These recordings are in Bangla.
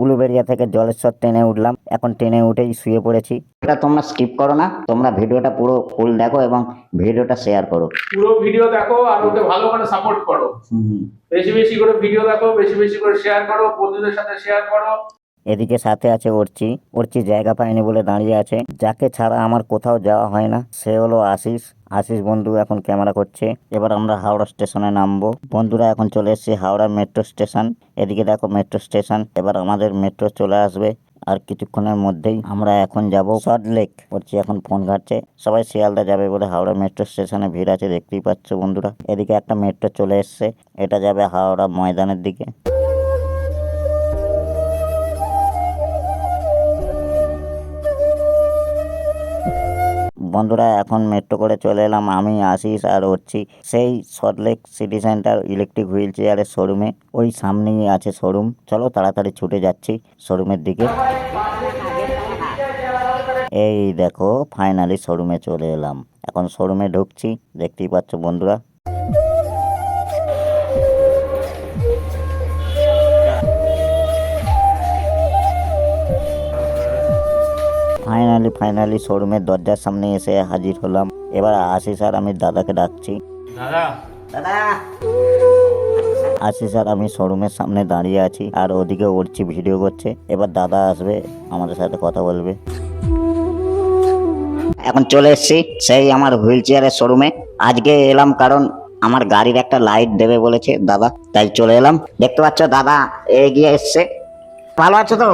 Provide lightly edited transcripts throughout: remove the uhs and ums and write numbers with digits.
উলুবেড়িয়া থেকে জলেশ্বর ট্রেনে উঠলাম, এখন ট্রেনে উঠেই শুয়ে পড়েছি। এটা তোমরা স্কিপ করো না, তোমরা ভিডিওটা পুরো ফুল দেখো এবং ভিডিওটা শেয়ার করো। পুরো ভিডিও দেখো আর ওকে ভালো করে সাপোর্ট করো। বেশি বেশি করে ভিডিও দেখো, বেশি বেশি করে শেয়ার করো, বন্ধুদের সাথে শেয়ার করো। এদিকে সাথে আছে অর্চি জায়গা পায়নি বলে দাঁড়িয়ে আছে। যাকে ছাড়া আমার কোথাও যাওয়া হয় না সে হলো আশিস বন্ধু এখন ক্যামেরা করছে। এবার আমরা হাওড়া স্টেশনে নামবো। বন্ধুরা এখন চলে এসেছি হাওড়া মেট্রো স্টেশন। এদিকে দেখো মেট্রো স্টেশন, এবার আমাদের মেট্রো চলে আসবে আর কিছুক্ষণের মধ্যেই। আমরা এখন যাব সল্টলেক। এখন ফোন ঘাটছে, সবাই শিয়ালদা যাবে বলে হাওড়া মেট্রো স্টেশনে ভিড় আছে, দেখতেই পাচ্ছ বন্ধুরা। এদিকে একটা মেট্রো চলে এসছে, এটা যাবে হাওড়া ময়দানের দিকে। বন্ধুরা এখন মেট্রো করে চলে এলাম আমি, আশিস আর সেই Salt Lake city centre electric wheel চেয়ারের শোরুমে। ওই সামনেই আছে শোরুম, চলো তাড়াতাড়ি ছুটে যাচ্ছি শোরুমের দিকে। এই দেখো ফাইনালি শোরুমে চলে এলাম, এখন শোরুমে ঢুকছি, দেখতেই পাচ্ছ বন্ধুরা। ফাইনালি শোরুমের দরজার সামনে এসে হাজির হলাম। এবার আশিস আর আমি দাদাকে ডাকছি। দাদা আশিস আর আমি শোরুমের সামনে দাঁড়িয়ে আছি আর ওদিকে অর্চি ভিডিও করছে। এবার দাদা আসবে, আমাদের সাথে কথা বলবে। এখন চলে এসেছি সেই আমার হুইল চেয়ারের শোরুমে। আজকে এলাম কারণ আমার গাড়ির একটা লাইট দেবে বলেছে দাদা, তাই চলে এলাম। দেখতে পাচ্ছ দাদা এগিয়ে এসছে। ভালো আছো তো?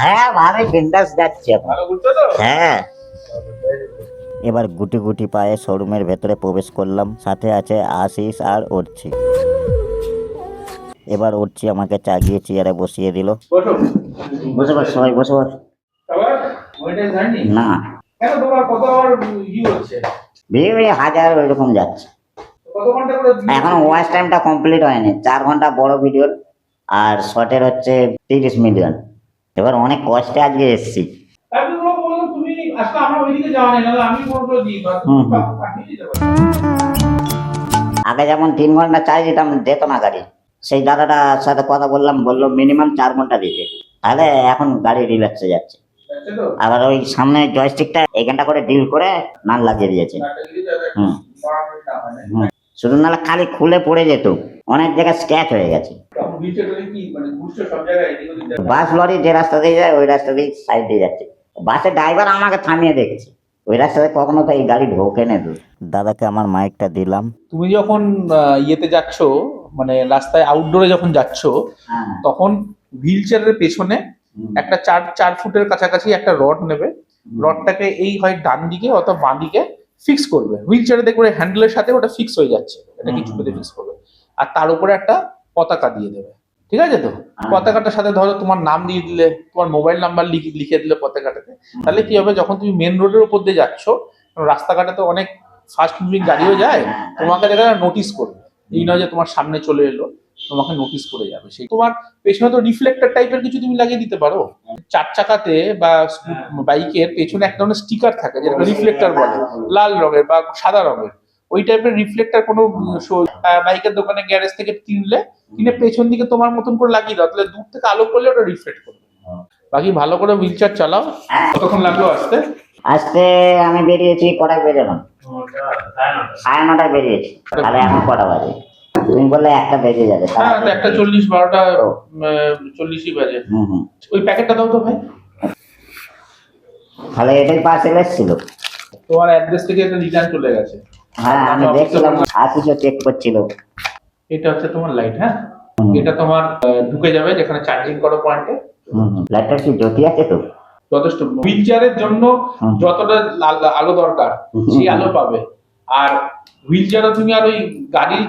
হ্যাঁ ভালোই, বিন্দাস যাচ্ছে এখন। হ্যাঁ এবার গুটি গুটি পায়ে শোরুমের ভেতরে প্রবেশ করলাম, সাথে আছে আশিস আর অর্চি। এবার অর্চি আমাকে চাগিয়ে চেয়ারে বসিয়ে দিল। বসে বস সবাই বসে বস। না হাজার ওইরকম যাচ্ছে, এখন ওয়াচ টাইমটা কমপ্লিট হয়নি। 4 ঘন্টা বড় ভিডিওর আর শর্টের হচ্ছে 30 মিলিয়ন। এবার অনেক কষ্টে আজকে এসেছি। আগে যেমন 3 ঘন্টা চাই দিতাম, যেত না গাড়ি। সেই দাদাটার সাথে কথা বললাম, বললো মিনিমাম 4 ঘন্টা দিতে, তাহলে এখন গাড়ি রিল্যাক্সে যাচ্ছে। আবার ওই সামনে জয়স্টিকটা এখানটা করে ডিল করে নাল লাগিয়ে দিয়েছে। শুধু নাহলে খালি খুলে পড়ে যেত, অনেক জায়গায় স্ক্র্যাচ হয়ে গেছে। বাস লরি যে রাস্তা দিয়ে যায় ওই রাস্তা দিয়ে সাইড দিয়ে যাচ্ছে। বাসের ড্রাইভার আমাকে থামিয়ে দেখেছে, ওই রাস্তায় কখনো তো এই গাড়ি ঢোকে না। দাদাকে আমার মাইকটা দিলাম। তুমি যখন ইয়েতে যাচ্ছ, মানে রাস্তায় আউটডোরে যখন যাচ্ছ, তখন হুইল চেয়ারের পেছনে একটা 4 ফুটের কাছাকাছি একটা রড নেবে। রডটাকে এই হয় ডান দিকে অথবা বাঁ দিকে ফিক্স করবে। হুইল চেয়ারে দেখবে হ্যান্ডেলের সাথে ওটা ফিক্স হয়ে যাচ্ছে, এটা কিছুতে ফিক্স করবে। আর তার উপরে একটা পতাকা দিয়ে দেবে, ঠিক আছে তো? পতাকাটার সাথে ধরো তোমার নাম দিয়ে দিলে, তোমার মোবাইল নাম্বার লিখে দিলে পতাকাটাতে। তাহলে কি হবে, যখন তুমি মেন রোডের উপর দিয়ে যাচ্ছ, রাস্তাঘাটে তো অনেক ফাস্ট মুভিং গাড়িও যায়, তোমাকে দেখা নোটিস করবে। এই নয় যে তোমার সামনে চলে এলো, তোমাকে নোটিস করে যাবে। সেই তোমার পেছনে তো রিফ্লেক্টর টাইপের কিছু তুমি লাগিয়ে দিতে পারো। 4 চাকাতে বা বাইকের পেছনে এক ধরনের স্টিকার থাকে যেটা রিফ্লেক্টর বলে, লাল রঙের বা সাদা রঙের। ওই টাইপের রিফ্লেক্টর কোনো বাইকের দোকানে গ্যারেজ থেকে কিনে পেছন দিকে তোমার মতন করে লাগিয়ে দাও, তাহলে দূর থেকে আলো করলে ওটা রিফ্লেক্ট করবে। বাকি ভালো করে হুইল চেয়ার চালাও। কতক্ষণ লাগলো আসতে? আমি বেরিয়েছি কটায় বেরোলাম? 9:30 বেরিয়েছি, তাহলে এখন কটা বাজে? তুমি বললে 1টা বেজে যাবে। হ্যাঁ 1:40 12টা 40ই বাজে। ওই প্যাকেটটা দাও তো ভাই। তাহলে এটাই পার্সেল এসেছিল? তোমার অ্যাড্রেস থেকে এটা রিটার্ন চলে গেছে। হ্যাঁ আমি দেখছিলাম, আশিসও চেক করছিল। এটা হচ্ছে তোমার লাইট। হ্যাঁ এটা তোমার ঢুকে যাবে যেখানে চার্জিং করো পয়েন্টে। লাইটটা কি জ্যোতি আছে তো? যথেষ্ট। হুইল চেয়ারের জন্য যতটা আলো দরকার সেই আলো পাবে। আর হুইল চেয়ারে তুমি আর ওই গাড়ির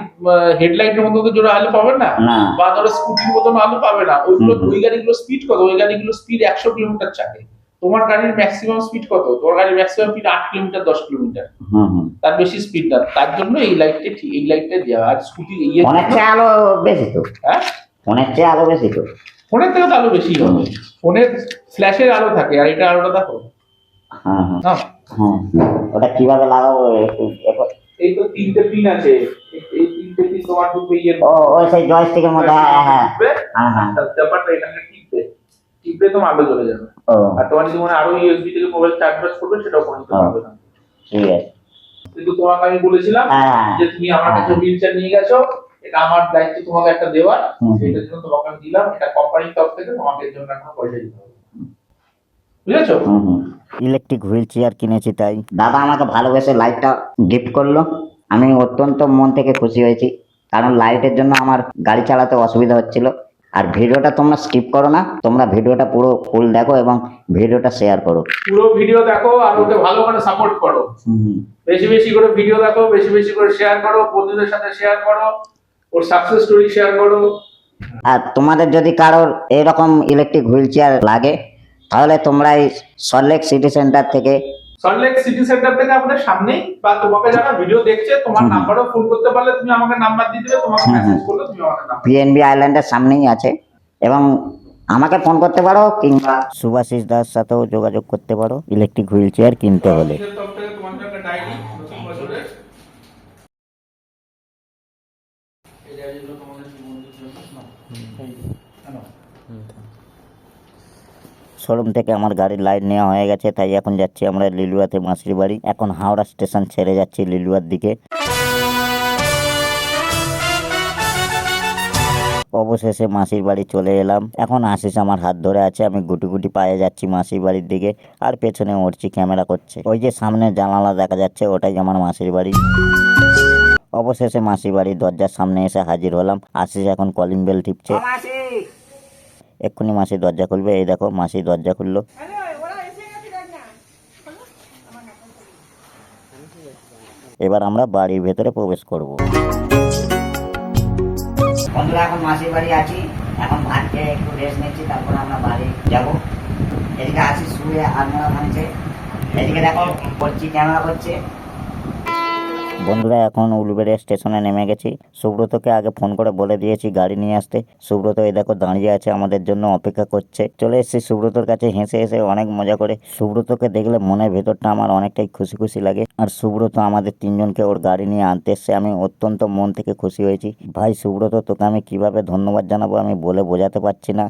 হেডলাইটের মতো তো জোরে আলো পাবে না, বা ধরো স্কুটির মতন আলো পাবে না। ওই গাড়িগুলো স্পিড কত? ওই গাড়িগুলো স্পিড 100 কিলোমিটার চাকে। তোমার গাড়ির ম্যাক্সিমাম স্পিড কত? তোমার গাড়ির ম্যাক্সিমাম স্পিড 8 কিলোমিটার 10 কিলোমিটার, তার বেশি স্পিড না। তার জন্য এই লাইটটা দেওয়া। আর স্কুটি অনেক আলো বেশি তো? হ্যাঁ অনেক আলো বেশি তো। ফোনের থেকে তো আলো বেশি হবে, ফোনের ফ্ল্যাশের আলো থাকে, আর এটা আলোটা দেখো। ওটা কিভাবে লাগাবো? এই তো 3টে পিন আছে, এই 3টে পিন তোমার ঢুকবে ইয়ের ও ওই সেই জয়স্টিকের মধ্যে, হ্যাঁ হ্যাঁ ঢুকবে, হ্যাঁ হ্যাঁ। আর ব্যাপারটা এখানে টিপবে, টিপবে তোমার আলো জ্বলে যাবে। ও আর তোমার যদি মনে হয় আরো ইউএসবি থেকে মোবাইল চার্জ করবে সেটাও করতে পারবে না। ঠিক আছে। কিন্তু তোমাকে আমি বলেছিলাম হ্যাঁ যে তুমি আমার কাছে হুইল চেয়ার নিয়ে গেছো, এটা আমার দায়িত্ব তোমাকে একটা দেওয়ার, সেটার জন্য তোমাকে আমি দিলাম, এটা কোম্পানির তরফ থেকে তোমাকে এর জন্য এখন পয়সা দিতে হবে, বুঝেছো? ইলেকট্রিক হুইল চেয়ার কিনেছি, তাই দাদা আমাকে ভালোবেসে লাইটটা গিফট করলো। আমি অত্যন্ত মন থেকে খুশি হয়েছি, কারণ লাইটের জন্য আমার গাড়ি চালাতে অসুবিধা হচ্ছিল। আর ভিডিওটা তোমরা স্কিপ করো না, তোমরা ভিডিওটা পুরো ফুল দেখো এবং ভিডিওটা শেয়ার করো। পুরো ভিডিও দেখো আর ওকে ভালো করে সাপোর্ট করো, বেশি বেশি করে ভিডিও দেখো, বেশি বেশি করে শেয়ার করো, বন্ধুদের সাথে শেয়ার করো, ওর সাকসেস স্টোরি শেয়ার করো। আর তোমাদের যদি কারোর এরকম ইলেকট্রিক হুইল চেয়ার লাগে, তাহলে তোমরা এই সল্টলেক সিটি সেন্টার থেকে, সল্টলেক সিটি সেন্টার থেকে আমাদের সামনেই, বা তোমাকে যারা ভিডিও দেখছে তোমার নাম্বারও ফোন করতে পারলে তুমি আমাকে নাম্বার দিয়ে দিবে, তোমাকে মেসেজ করলে তুমি আমাকে নাম্বার, পিএনবি আইল্যান্ডের সামনেই আছে। এবং আমাকে ফোন করতে পারো, কিংবা সুভাষিস দার সাথেও যোগাযোগ করতে পারো ইলেকট্রিক হুইল চেয়ার কিনতে হলে। তরফ থেকে তোমার জন্য একটা ডায়েরি নতুন বছরের, এই ডায়েরিগুলো তোমাদের বন্ধুদের জন্য নাও। শোরুম থেকে আমার গাড়ির লাইট নেওয়া হয়ে গেছে, তাই এখন যাচ্ছি আমরা লিলুয়াতে মাসির বাড়ি। এখন হাওড়া স্টেশন ছেড়ে যাচ্ছি লিলুয়ার দিকে। অবশেষে মাসির বাড়ি চলে এলাম। এখন আশিস আমার হাত ধরে আছে, আমি গুটি গুটি পায়ে যাচ্ছি মাসির বাড়ির দিকে। আর পেছনে উঠছি, ক্যামেরা করছে। ওই যে সামনে জানালা দেখা যাচ্ছে, ওটাই আমার মাসির বাড়ি। অবশেষে মাসির বাড়ির দরজার সামনে এসে হাজির হলাম। আশিস এখন কলিং বেল টিপছে, এক্ষুনি মাসি দরজা খুলবে। এই দেখো মাসি দরজা খুললো। এবার আমরা বাড়ির ভেতরে প্রবেশ করব। বন্ধুরা এখন মাসির বাড়ি আছি, এখন ভাত খেয়ে একটু রেস্ট নিচ্ছি, তারপরে আমরা বাড়ি যাব। এদিকে আছি শুয়ে আলমোড়া ভাঙছে, এদিকে দেখো করছি, ক্যামেরা করছে। বন্ধুরা এখন উলুবেড়ে স্টেশনে নেমে গেছি। সুব্রতকে আগে ফোন করে বলে দিয়েছি গাড়ি নিয়ে আসতে। সুব্রত এই দেখো দাঁড়িয়ে আছে, আমাদের জন্য অপেক্ষা করছে। চলে এসেছি সুব্রতর কাছে, হেসে হেসে অনেক মজা করে। সুব্রতকে দেখলে মনের ভেতরটা আমার অনেকটাই খুশি খুশি লাগে। আর সুব্রত আমাদের তিনজনকে ওর গাড়ি নিয়ে আনতে এসছে, আমি অত্যন্ত মন থেকে খুশি হয়েছি। ভাই সুব্রত, তোকে আমি কিভাবে ধন্যবাদ জানাবো আমি বলে বোঝাতে পারছি না।